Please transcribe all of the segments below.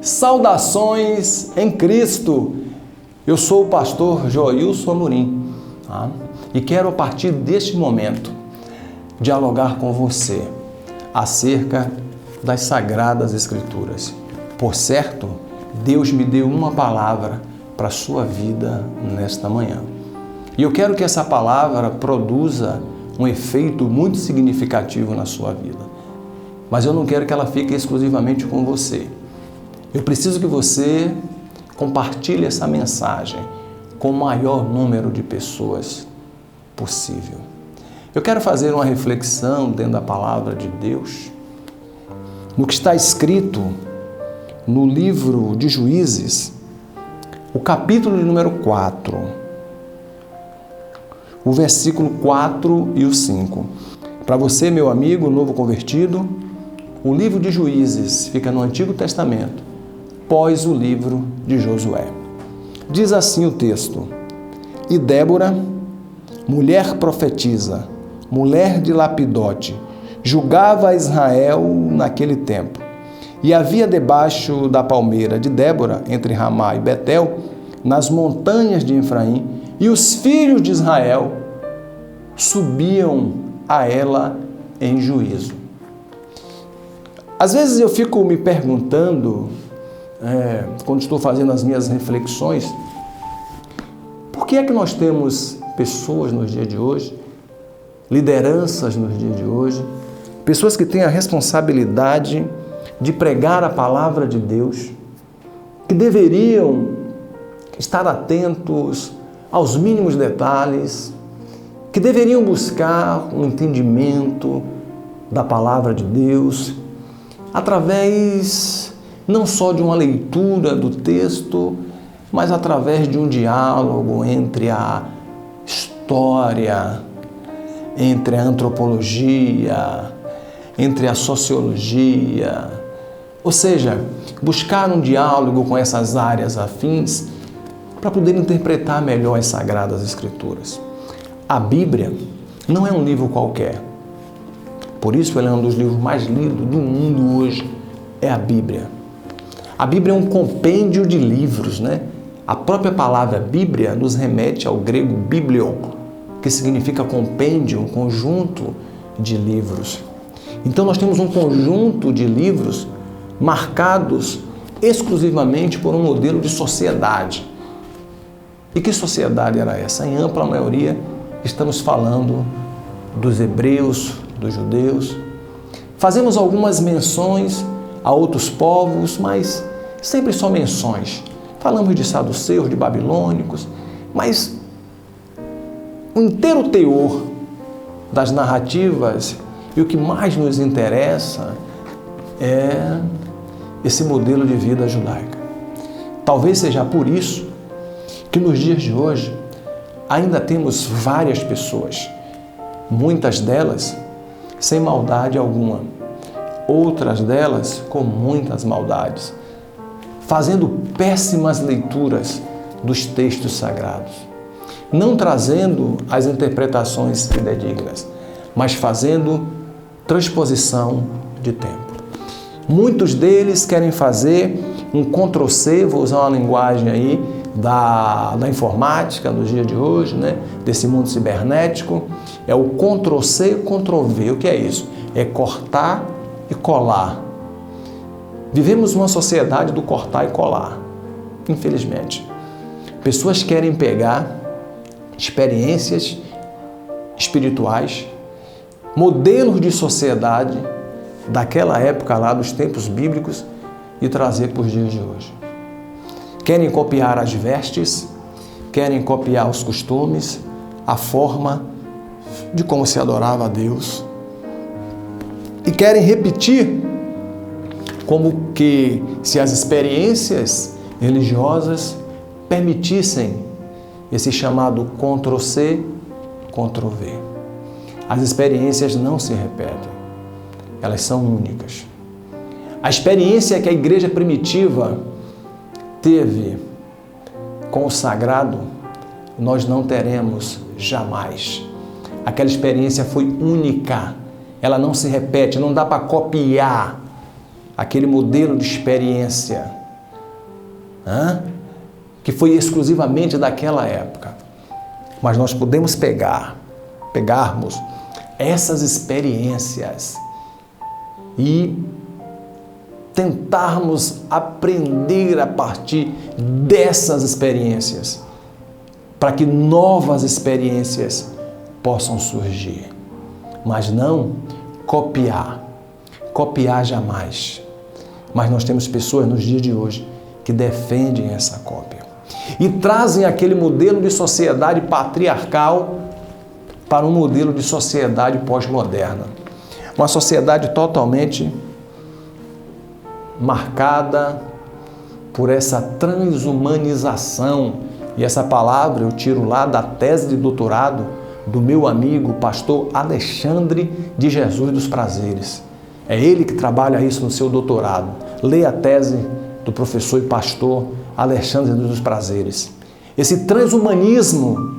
Saudações em Cristo! Eu sou o pastor Joilson Amorim, e quero a partir deste momento dialogar com você acerca das Sagradas Escrituras. Por certo, Deus me deu uma palavra para a sua vida nesta manhã. E eu quero que essa palavra produza um efeito muito significativo na sua vida. Mas eu não quero que ela fique exclusivamente com você. Eu preciso que você compartilhe essa mensagem com o maior número de pessoas possível. Eu quero fazer uma reflexão dentro da palavra de Deus, no que está escrito no livro de Juízes, o capítulo de número 4, o versículo 4 e o 5. Para você, meu amigo, novo convertido, o livro de Juízes fica no Antigo Testamento, pós o livro de Josué. Diz assim o texto: E Débora, mulher profetisa, mulher de Lapidote, julgava Israel naquele tempo. E havia debaixo da palmeira de Débora, entre Ramá e Betel, nas montanhas de Efraim, e os filhos de Israel subiam a ela em juízo. Às vezes eu fico me perguntando, quando estou fazendo as minhas reflexões, por que é que nós temos pessoas nos dias de hoje, lideranças nos dias de hoje, pessoas que têm a responsabilidade de pregar a palavra de Deus, que deveriam estar atentos aos mínimos detalhes, que deveriam buscar um entendimento da palavra de Deus, através não só de uma leitura do texto, mas através de um diálogo entre a história, entre a antropologia, entre a sociologia, ou seja, buscar um diálogo com essas áreas afins para poder interpretar melhor as Sagradas Escrituras. A Bíblia não é um livro qualquer. Por isso ela é um dos livros mais lidos do mundo hoje, é a Bíblia. A Bíblia é um compêndio de livros, né? A própria palavra Bíblia nos remete ao grego biblion, que significa compêndio, um conjunto de livros. Então nós temos um conjunto de livros marcados exclusivamente por um modelo de sociedade. E que sociedade era essa? Em ampla maioria, estamos falando dos hebreus, dos judeus. Fazemos algumas menções a outros povos, mas sempre só menções. Falamos de saduceus, de babilônicos, mas o inteiro teor das narrativas e o que mais nos interessa é esse modelo de vida judaica. Talvez seja por isso que nos dias de hoje ainda temos várias pessoas, muitas delas sem maldade alguma, outras delas com muitas maldades, fazendo péssimas leituras dos textos sagrados, não trazendo as interpretações fidedignas, mas fazendo transposição de tempo. Muitos deles querem fazer um Ctrl+C, vou usar uma linguagem aí da informática nos dias de hoje, né? Desse mundo cibernético, é o Ctrl+C, Ctrl+V. O que é isso? É cortar e colar. Vivemos uma sociedade do cortar e colar, infelizmente. Pessoas querem pegar experiências espirituais, modelos de sociedade daquela época lá, dos tempos bíblicos, e trazer para os dias de hoje. Querem copiar as vestes, querem copiar os costumes, a forma de como se adorava a Deus, e querem repetir como que se as experiências religiosas permitissem esse chamado Ctrl+C, Ctrl+V. As experiências não se repetem, elas são únicas. A experiência que a igreja primitiva teve com o sagrado, nós não teremos jamais. Aquela experiência foi única, ela não se repete, não dá para copiar aquele modelo de experiência que foi exclusivamente daquela época. Mas nós podemos pegarmos essas experiências e tentarmos aprender a partir dessas experiências, para que novas experiências possam surgir. Mas não copiar jamais. Mas nós temos pessoas nos dias de hoje que defendem essa cópia e trazem aquele modelo de sociedade patriarcal para um modelo de sociedade pós-moderna. Uma sociedade totalmente marcada por essa transhumanização. E essa palavra eu tiro lá da tese de doutorado do meu amigo pastor Alexandre de Jesus dos Prazeres. É ele que trabalha isso no seu doutorado. Leia a tese do professor e pastor Alexandre dos Prazeres. Esse transhumanismo,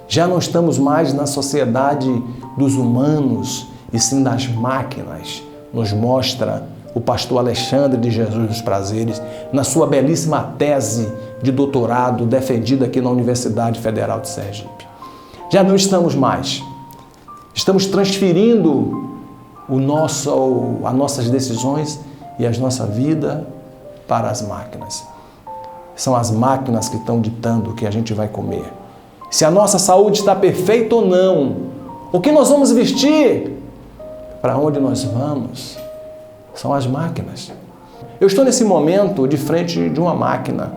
já não estamos mais na sociedade dos humanos e sim das máquinas, nos mostra o pastor Alexandre de Jesus dos Prazeres na sua belíssima tese de doutorado defendida aqui na Universidade Federal de Sergipe. Já não estamos mais. Estamos transferindo as nossas decisões e a nossa vida para as máquinas. São as máquinas que estão ditando o que a gente vai comer. Se a nossa saúde está perfeita ou não. O que nós vamos vestir? Para onde nós vamos? São as máquinas. Eu estou nesse momento de frente de uma máquina,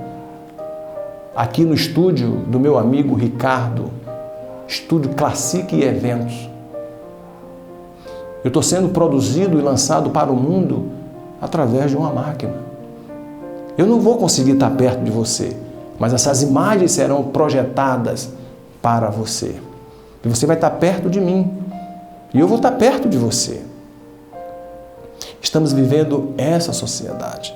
aqui no estúdio do meu amigo Ricardo, Estúdio Classic e Eventos. Eu estou sendo produzido e lançado para o mundo através de uma máquina. Eu não vou conseguir estar perto de você, mas essas imagens serão projetadas para você. E você vai estar perto de mim. E eu vou estar perto de você. Estamos vivendo essa sociedade.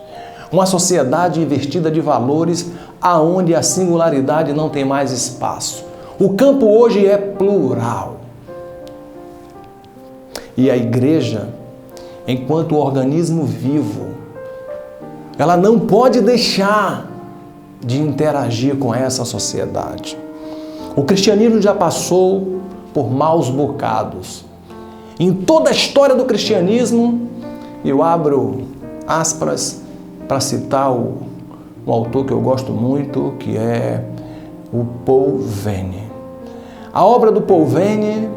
Uma sociedade investida de valores aonde a singularidade não tem mais espaço. O campo hoje é plural. E a igreja, enquanto organismo vivo, ela não pode deixar de interagir com essa sociedade. O cristianismo já passou por maus bocados. Em toda a história do cristianismo, eu abro aspas para citar um autor que eu gosto muito, que é o Paul Venn. A obra do Paul Venn,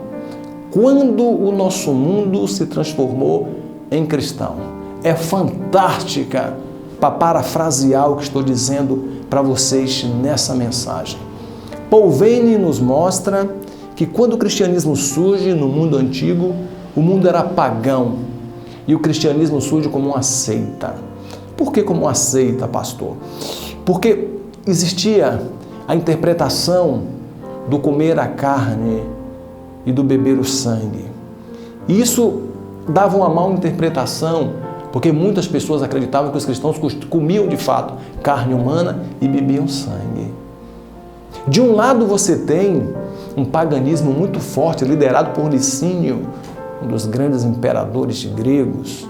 quando o nosso mundo se transformou em cristão, é fantástica para parafrasear o que estou dizendo para vocês nessa mensagem. Paul Venn nos mostra que quando o cristianismo surge no mundo antigo, o mundo era pagão e o cristianismo surge como uma seita. Por que como uma seita, pastor? Porque existia a interpretação do comer a carne e do beber o sangue. E isso dava uma mal interpretação, porque muitas pessoas acreditavam que os cristãos comiam de fato carne humana e bebiam sangue. De um lado você tem um paganismo muito forte, liderado por Licínio, um dos grandes imperadores gregos.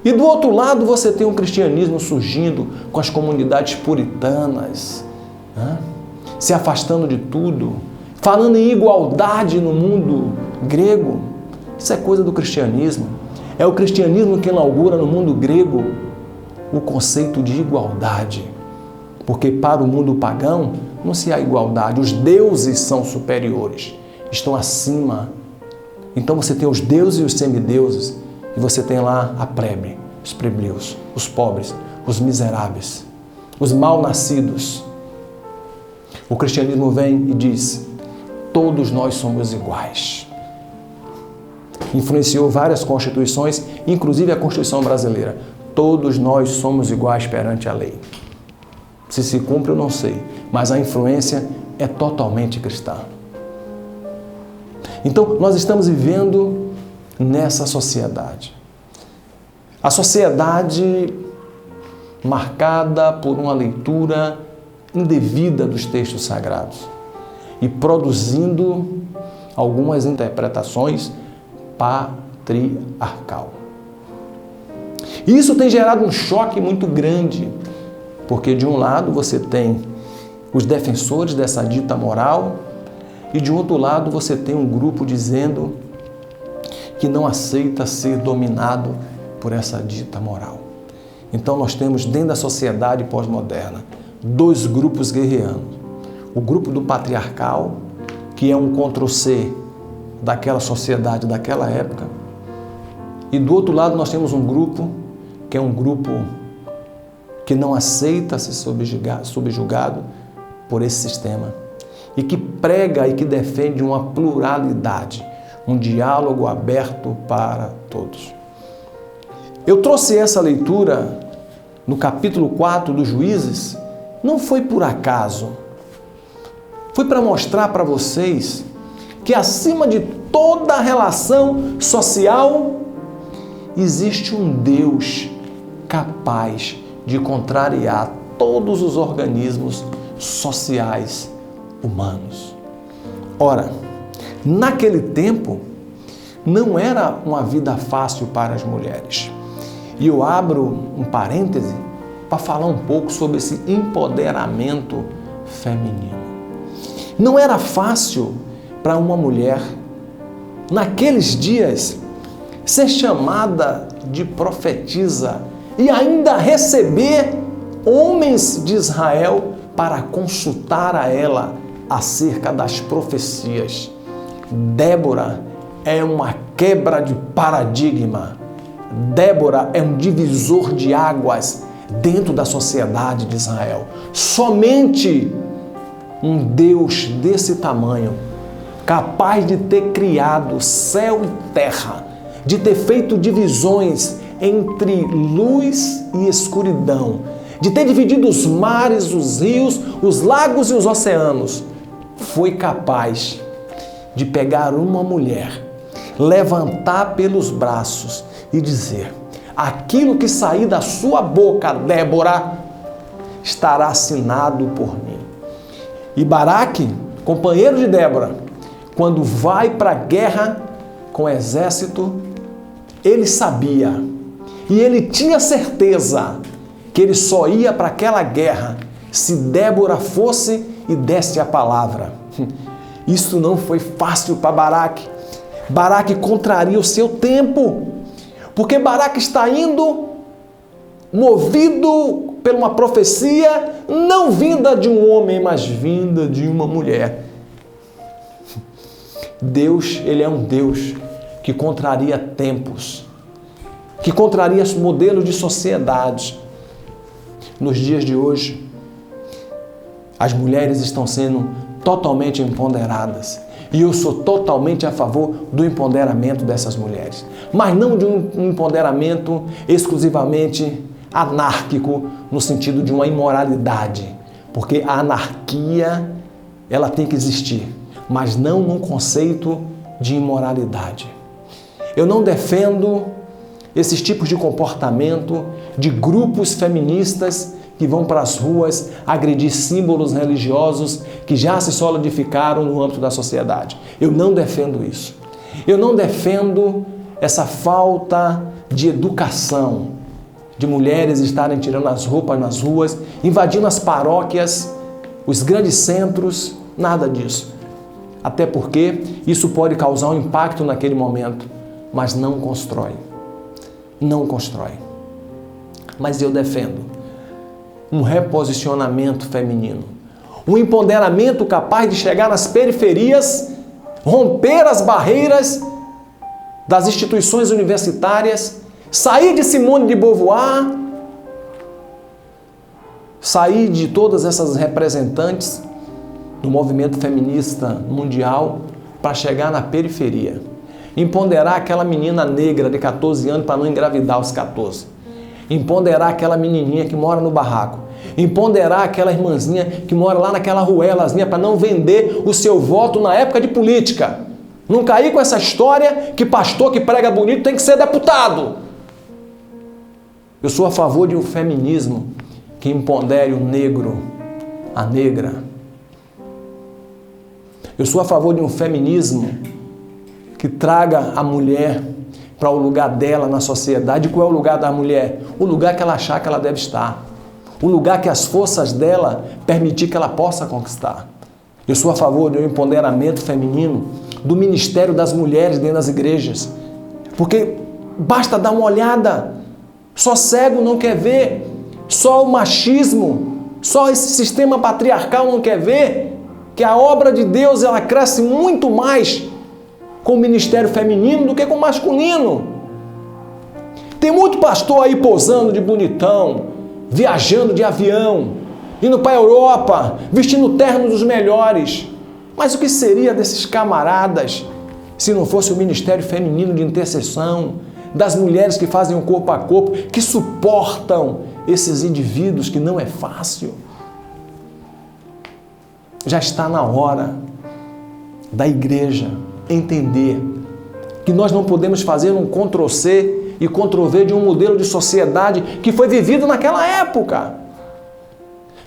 E do outro lado você tem um cristianismo surgindo com as comunidades puritanas, se afastando de tudo, falando em igualdade no mundo grego. Isso é coisa do cristianismo. É o cristianismo que inaugura no mundo grego o conceito de igualdade. Porque para o mundo pagão não se há igualdade. Os deuses são superiores, estão acima. Então você tem os deuses e os semideuses, e você tem lá a plebe, os plebeus, os pobres, os miseráveis, os mal-nascidos. O cristianismo vem e diz: todos nós somos iguais. Influenciou várias constituições, inclusive a Constituição brasileira. Todos nós somos iguais perante a lei. Se cumpre, eu não sei, mas a influência é totalmente cristã. Então, nós estamos vivendo nessa sociedade. A sociedade marcada por uma leitura indevida dos textos sagrados e produzindo algumas interpretações patriarcal. Isso tem gerado um choque muito grande Porque de um lado você tem os defensores dessa dita moral e de outro lado você tem um grupo dizendo que não aceita ser dominado por essa dita moral. Então nós temos dentro da sociedade pós-moderna dois grupos guerreando. O grupo do patriarcal, que é um Ctrl-C daquela sociedade, daquela época. E do outro lado nós temos um grupo, que é um grupo que não aceita ser subjugado por esse sistema e que prega e que defende uma pluralidade, um diálogo aberto para todos. Eu trouxe essa leitura no capítulo 4 dos Juízes, não foi por acaso, foi para mostrar para vocês que acima de toda relação social existe um Deus capaz de contrariar todos os organismos sociais humanos. Ora, naquele tempo não era uma vida fácil para as mulheres. E eu abro um parêntese para falar um pouco sobre esse empoderamento feminino. Não era fácil para uma mulher, naqueles dias, ser chamada de profetisa e ainda receber homens de Israel para consultar a ela acerca das profecias. Débora é uma quebra de paradigma. Débora é um divisor de águas dentro da sociedade de Israel. Somente um Deus desse tamanho, capaz de ter criado céu e terra, de ter feito divisões entre luz e escuridão, de ter dividido os mares, os rios, os lagos e os oceanos, foi capaz de pegar uma mulher, levantar pelos braços e dizer: aquilo que sair da sua boca, Débora, estará assinado por mim. E Baraque, companheiro de Débora, quando vai para a guerra com o exército, ele sabia e ele tinha certeza que ele só ia para aquela guerra se Débora fosse e desse a palavra. Isso não foi fácil para Baraque. Baraque contraria o seu tempo, porque Baraque está indo movido por uma profecia não vinda de um homem, mas vinda de uma mulher. Deus, ele é um Deus que contraria tempos, que contraria modelos de sociedade. Nos dias de hoje, as mulheres estão sendo totalmente empoderadas. E eu sou totalmente a favor do empoderamento dessas mulheres. Mas não de um empoderamento exclusivamente anárquico, no sentido de uma imoralidade. Porque a anarquia, ela tem que existir, mas não num conceito de imoralidade. Eu não defendo esses tipos de comportamento de grupos feministas que vão para as ruas agredir símbolos religiosos que já se solidificaram no âmbito da sociedade. Eu não defendo isso. Eu não defendo essa falta de educação, de mulheres estarem tirando as roupas nas ruas, invadindo as paróquias, os grandes centros, nada disso. Até porque isso pode causar um impacto naquele momento, mas não constrói. Não constrói. Mas eu defendo um reposicionamento feminino, um empoderamento capaz de chegar nas periferias, romper as barreiras das instituições universitárias, sair de Simone de Beauvoir, sair de todas essas representantes do movimento feminista mundial para chegar na periferia. Empoderar aquela menina negra de 14 anos para não engravidar aos 14. Empoderar aquela menininha que mora no barraco. Empoderar aquela irmãzinha que mora lá naquela ruelazinha para não vender o seu voto na época de política. Não cair com essa história que pastor que prega bonito tem que ser deputado. Eu sou a favor de um feminismo que empodere o negro, a negra. Eu sou a favor de um feminismo que traga a mulher para o lugar dela na sociedade. Qual é o lugar da mulher? O lugar que ela achar que ela deve estar. o lugar que as forças dela permitir que ela possa conquistar. Eu sou a favor do empoderamento feminino, do ministério das mulheres dentro das igrejas, porque basta dar uma olhada, só cego não quer ver, só o machismo, só esse sistema patriarcal não quer ver que a obra de Deus ela cresce muito mais com o ministério feminino do que com o masculino. Tem muito pastor aí posando de bonitão, viajando de avião, indo para a Europa, vestindo ternos dos melhores. Mas o que seria desses camaradas se não fosse o ministério feminino de intercessão, das mulheres que fazem o corpo a corpo, que suportam esses indivíduos que não é fácil? Já está na hora da igreja entender que nós não podemos fazer um Ctrl-C e Ctrl-V de um modelo de sociedade que foi vivido naquela época.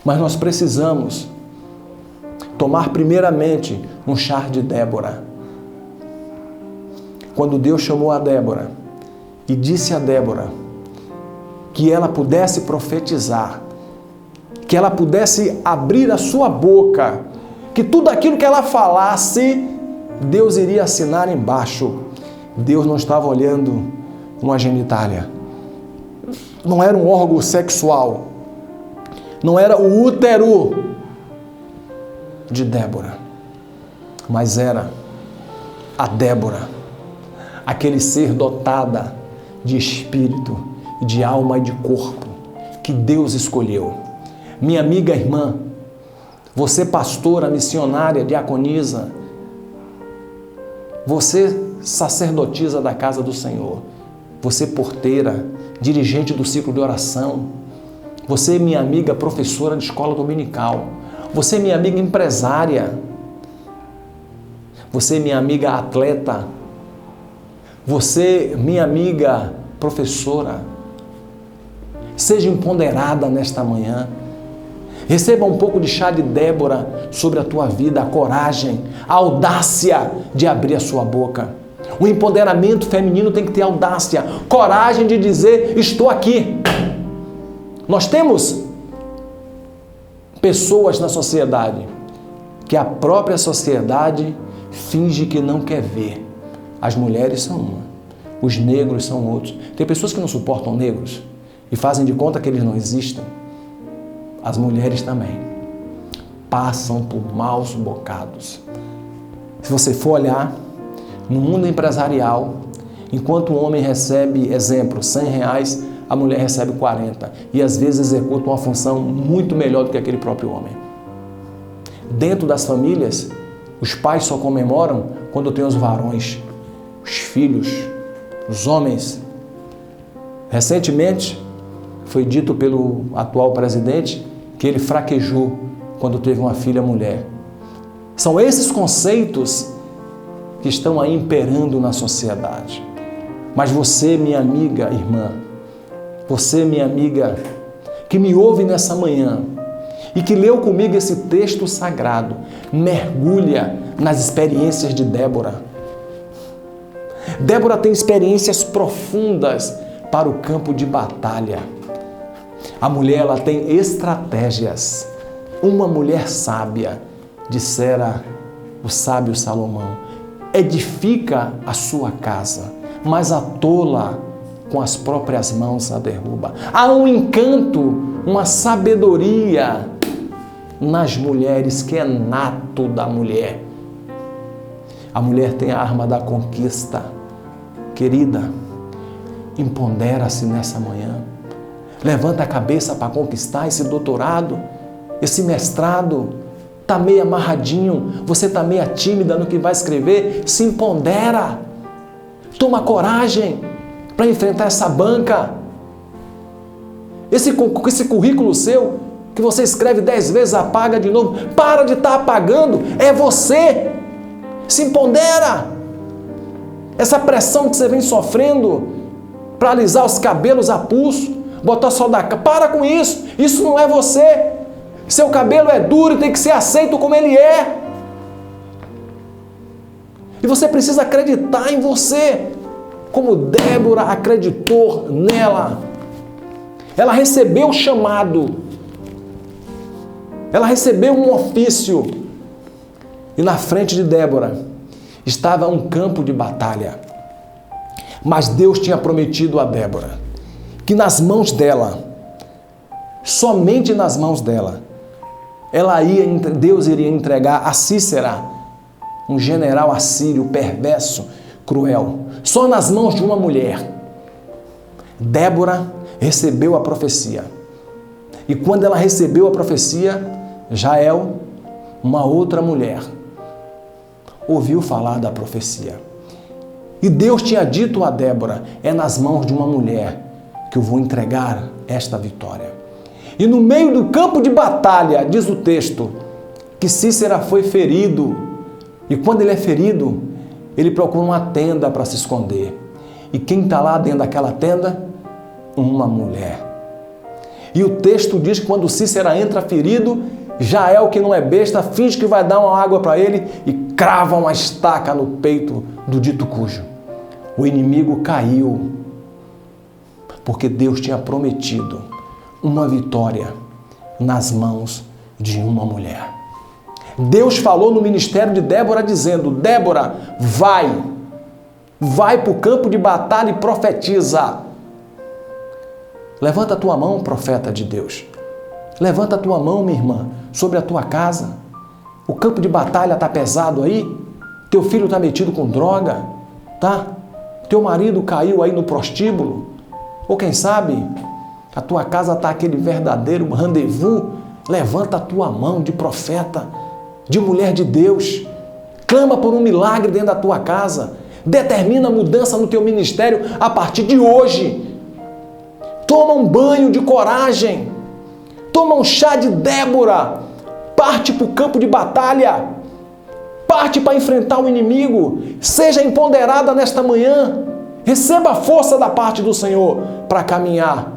Mas nós precisamos tomar primeiramente um char de Débora. Quando Deus chamou a Débora e disse a Débora que ela pudesse profetizar, que ela pudesse abrir a sua boca, que tudo aquilo que ela falasse, Deus iria assinar embaixo. Deus não estava olhando uma genitália. Não era um órgão sexual. Não era o útero de Débora. Mas era a Débora, aquele ser dotada de espírito, de alma e de corpo, que Deus escolheu. Minha amiga irmã, você pastora, missionária, diaconisa, você sacerdotisa da casa do Senhor, você porteira, dirigente do ciclo de oração, você minha amiga professora de escola dominical, você minha amiga empresária, você minha amiga atleta, você minha amiga professora, seja empoderada nesta manhã. Receba um pouco de chá de Débora sobre a tua vida, a coragem, a audácia de abrir a sua boca. O empoderamento feminino tem que ter audácia, coragem de dizer, estou aqui. Nós temos pessoas na sociedade que a própria sociedade finge que não quer ver. As mulheres são uma, os negros são outros. Tem pessoas que não suportam negros e fazem de conta que eles não existem. As mulheres também passam por maus bocados. Se você for olhar no mundo empresarial, enquanto o homem recebe, exemplo, R$100, a mulher recebe 40 e às vezes executa uma função muito melhor do que aquele próprio homem. Dentro das famílias, os pais só comemoram quando tem os varões, os filhos, os homens. Recentemente, foi dito pelo atual presidente que ele fraquejou quando teve uma filha mulher. São esses conceitos que estão aí imperando na sociedade. Mas você, minha amiga, irmã, você, minha amiga, que me ouve nessa manhã e que leu comigo esse texto sagrado, mergulha nas experiências de Débora. Débora tem experiências profundas para o campo de batalha. A mulher, ela tem estratégias. Uma mulher sábia, dissera o sábio Salomão, edifica a sua casa, mas a tola com as próprias mãos a derruba. Há um encanto, uma sabedoria nas mulheres que é nato da mulher. A mulher tem a arma da conquista. Querida, empodera-se nessa manhã. Levanta a cabeça para conquistar esse doutorado, esse mestrado. Está meio amarradinho, você está meio tímida no que vai escrever. Se empodera. Toma coragem para enfrentar essa banca. Esse currículo seu, que você escreve 10 vezes, apaga de novo. Para de estar apagando, é você. Se empodera. Essa pressão que você vem sofrendo para alisar os cabelos a pulso, botar só da cara, para com isso. Isso não é você. Seu cabelo é duro e tem que ser aceito como ele é. E você precisa acreditar em você, como Débora acreditou nela. Ela recebeu o chamado Ela recebeu um ofício. E na frente de Débora estava um campo de batalha. Mas Deus tinha prometido a Débora que nas mãos dela, somente nas mãos dela, Deus iria entregar a Sísera, um general assírio perverso, cruel. Só nas mãos de uma mulher. Débora recebeu a profecia. E quando ela recebeu a profecia, Jael, uma outra mulher, ouviu falar da profecia. E Deus tinha dito a Débora: é nas mãos de uma mulher que eu vou entregar esta vitória. E no meio do campo de batalha, diz o texto, que Sísera foi ferido. E quando ele é ferido, ele procura uma tenda para se esconder. E quem está lá dentro daquela tenda? Uma mulher. E o texto diz que quando Sísera entra ferido, Jael, que não é besta, finge que vai dar uma água para ele e crava uma estaca no peito do dito cujo. O inimigo caiu, porque Deus tinha prometido uma vitória nas mãos de uma mulher. Deus falou no ministério de Débora dizendo: Débora, vai para o campo de batalha e profetiza. Levanta a tua mão, profeta de Deus. Levanta a tua mão, minha irmã, sobre a tua casa. O campo de batalha está pesado aí? Teu filho está metido com droga? Tá? Teu marido caiu aí no prostíbulo? Ou quem sabe, a tua casa está aquele verdadeiro rendezvous? Levanta a tua mão de profeta, de mulher de Deus. Clama por um milagre dentro da tua casa. Determina a mudança no teu ministério a partir de hoje. Toma um banho de coragem. Toma um chá de Débora. Parte para o campo de batalha. Parte para enfrentar o inimigo. Seja empoderada nesta manhã. Receba a força da parte do Senhor para caminhar.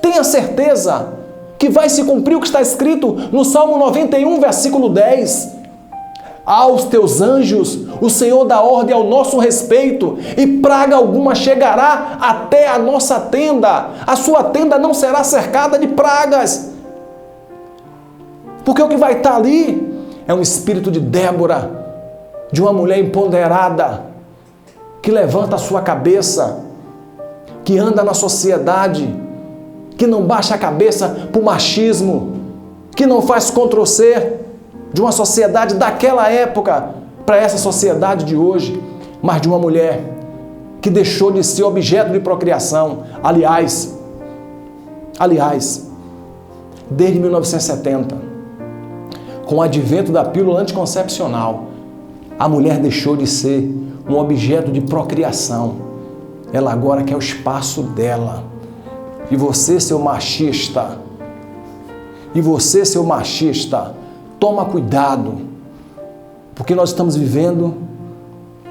Tenha certeza que vai se cumprir o que está escrito no Salmo 91, versículo 10. Aos teus anjos o Senhor dá ordem ao nosso respeito, e praga alguma chegará até a nossa tenda. A sua tenda não será cercada de pragas. Porque o que vai estar ali é um espírito de Débora, de uma mulher empoderada, que levanta a sua cabeça, que anda na sociedade, que não baixa a cabeça para o machismo, que não faz Ctrl+C de uma sociedade daquela época para essa sociedade de hoje, mas de uma mulher que deixou de ser objeto de procriação. Aliás, desde 1970, com o advento da pílula anticoncepcional, a mulher deixou de ser um objeto de procriação. Ela agora quer o espaço dela. E você, seu machista, toma cuidado, porque nós estamos vivendo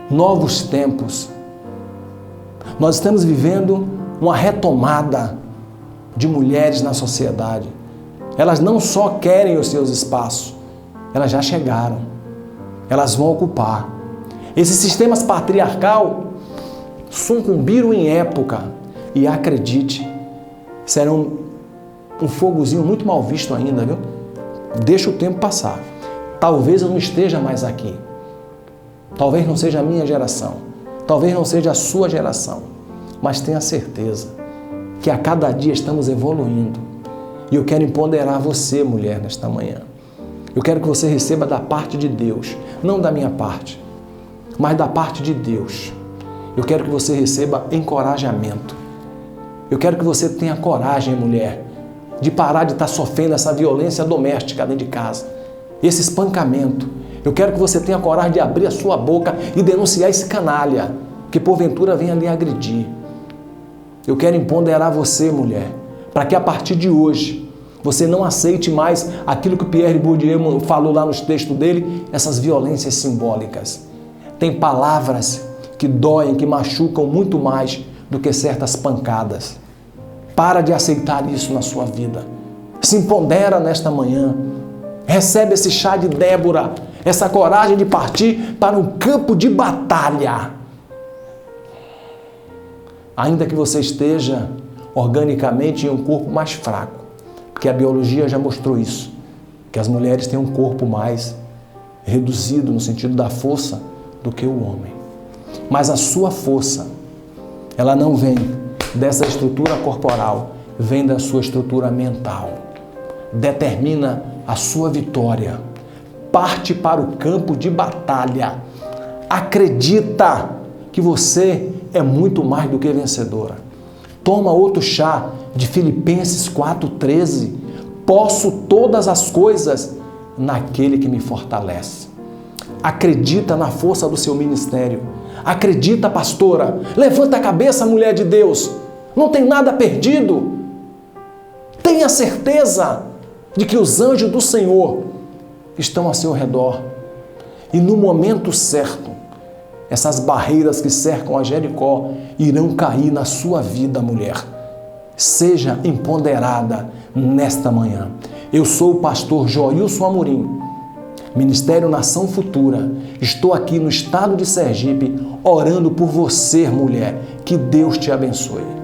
novos tempos. Nós estamos vivendo uma retomada de mulheres na sociedade. Elas não só querem os seus espaços, elas já chegaram. Elas vão ocupar. Esses sistemas patriarcal sucumbiram em época e, acredite, serão um fogozinho muito mal visto ainda, viu? Deixa o tempo passar. Talvez eu não esteja mais aqui. Talvez não seja a minha geração. Talvez não seja a sua geração. Mas tenha certeza que a cada dia estamos evoluindo. E eu quero empoderar você, mulher, nesta manhã. Eu quero que você receba da parte de Deus, não da minha parte, mas da parte de Deus. Eu quero que você receba encorajamento. Eu quero que você tenha coragem, mulher, de parar de estar sofrendo essa violência doméstica dentro de casa, esse espancamento. Eu quero que você tenha coragem de abrir a sua boca e denunciar esse canalha que porventura venha lhe agredir. Eu quero empoderar você, mulher, para que a partir de hoje você não aceite mais aquilo que o Pierre Bourdieu falou lá nos textos dele, essas violências simbólicas. Tem palavras que doem, que machucam muito mais do que certas pancadas. Para de aceitar isso na sua vida. Se empodera nesta manhã. Recebe esse chá de Débora, essa coragem de partir para um campo de batalha. Ainda que você esteja organicamente em um corpo mais fraco, porque a biologia já mostrou isso. que as mulheres têm um corpo mais reduzido no sentido da força do que o homem. Mas a sua força, ela não vem dessa estrutura corporal, vem da sua estrutura mental. Determina a sua vitória. Parte para o campo de batalha. Acredita que você é muito mais do que vencedora. Toma outro chá de Filipenses 4,13. Posso todas as coisas naquele que me fortalece. Acredita na força do seu ministério. Acredita, pastora. Levanta a cabeça, mulher de Deus. Não tem nada perdido. Tenha certeza de que os anjos do Senhor estão ao seu redor. E no momento certo, essas barreiras que cercam a Jericó irão cair na sua vida, mulher. Seja empoderada nesta manhã. Eu sou o pastor Joilson Amorim, Ministério Nação Futura. Estou aqui no estado de Sergipe orando por você, mulher. Que Deus te abençoe.